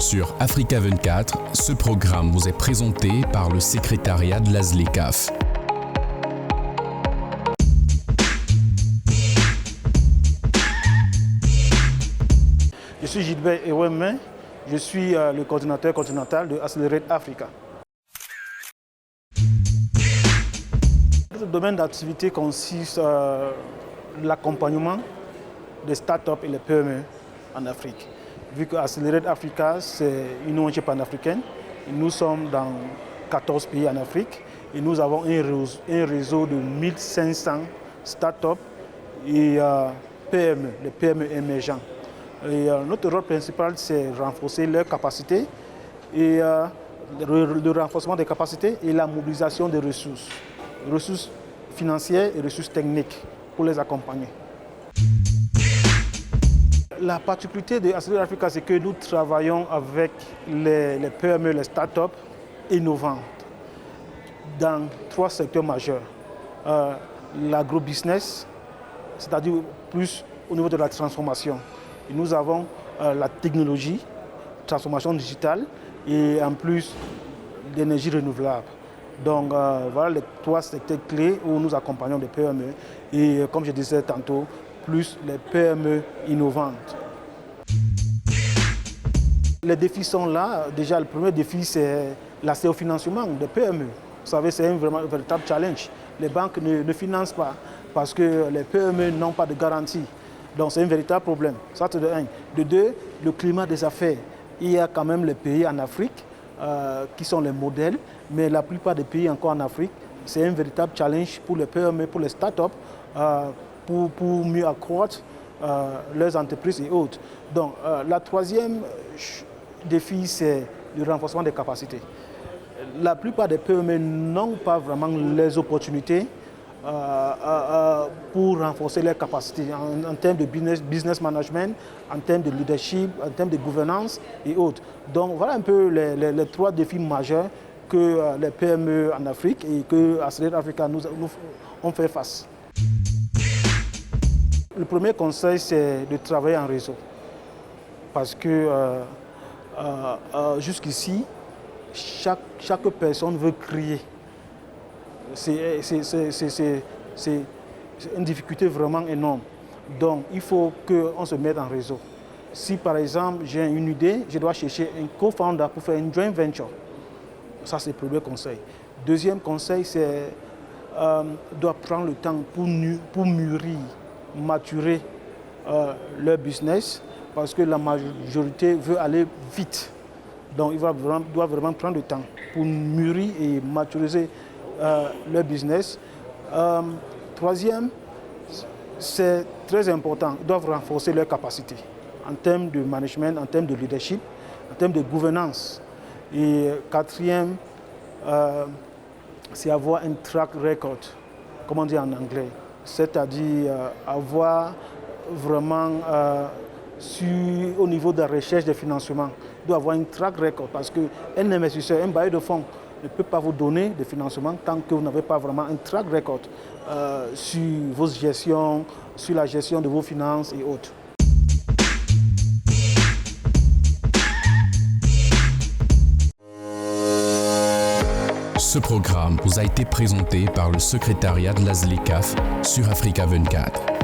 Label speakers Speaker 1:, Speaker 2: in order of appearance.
Speaker 1: Sur Africa 24, ce programme vous est présenté par le secrétariat de l'ASLECAF.
Speaker 2: Je suis Gilbert Eweme, je suis le coordinateur continental de Accelerate Africa. Notre domaine d'activité consiste à l'accompagnement des startups et les PME en Afrique. Vu que Accelerate Africa, c'est une ONG panafricaine, nous sommes dans 14 pays en Afrique et nous avons un réseau de 1500 startups et PME, les PME émergents. Et notre rôle principal, c'est renforcer leurs capacités et le renforcement des capacités et la mobilisation des ressources financières et ressources techniques pour les accompagner. La particularité de Accelerate Africa, c'est que nous travaillons avec les PME, les startups innovantes dans 3 secteurs majeurs. L'agrobusiness, c'est-à-dire plus au niveau de la transformation. Et nous avons la technologie, transformation digitale et en plus l'énergie renouvelable. Donc voilà les 3 secteurs clés où nous accompagnons les PME et comme je disais tantôt, plus les PME innovantes. Les défis sont là. Déjà, le premier défi, c'est l'accès au financement des PME. Vous savez, c'est un véritable challenge. Les banques ne financent pas parce que les PME n'ont pas de garantie. Donc c'est un véritable problème. Ça, c'est de 1. De 2, le climat des affaires. Il y a quand même les pays en Afrique qui sont les modèles, mais la plupart des pays encore en Afrique, c'est un véritable challenge pour les PME, pour les startups, pour mieux accroître leurs entreprises et autres. Donc, la 3e défi, c'est le renforcement des capacités. La plupart des PME n'ont pas vraiment les opportunités pour renforcer leurs capacités en termes de business management, en termes de leadership, en termes de gouvernance et autres. Donc, voilà un peu les 3 défis majeurs que les PME en Afrique et que Accelerate Africa nous ont fait face. Le premier conseil, c'est de travailler en réseau. Parce que jusqu'ici, chaque personne veut crier. C'est une difficulté vraiment énorme. Donc, il faut qu'on se mette en réseau. Si par exemple, j'ai une idée, je dois chercher un co-founder pour faire une joint venture. Ça, c'est le premier conseil. Deuxième conseil, c'est doit prendre le temps pour mûrir, maturer leur business, parce que la majorité veut aller vite. Donc, il doit vraiment prendre le temps pour mûrir et maturiser leur business. Troisième, c'est très important, ils doivent renforcer leurs capacités en termes de management, en termes de leadership, en termes de gouvernance. Et 4e, c'est avoir un track record, comme on dit en anglais, c'est-à-dire avoir vraiment au niveau de la recherche de financement, il doit avoir un track record parce qu'un investisseur, un bailleur de fonds ne peut pas vous donner de financement tant que vous n'avez pas vraiment un track record sur vos gestions, sur la gestion de vos finances et autres.
Speaker 1: Ce programme vous a été présenté par le secrétariat de l'ASLECAF sur Africa 24.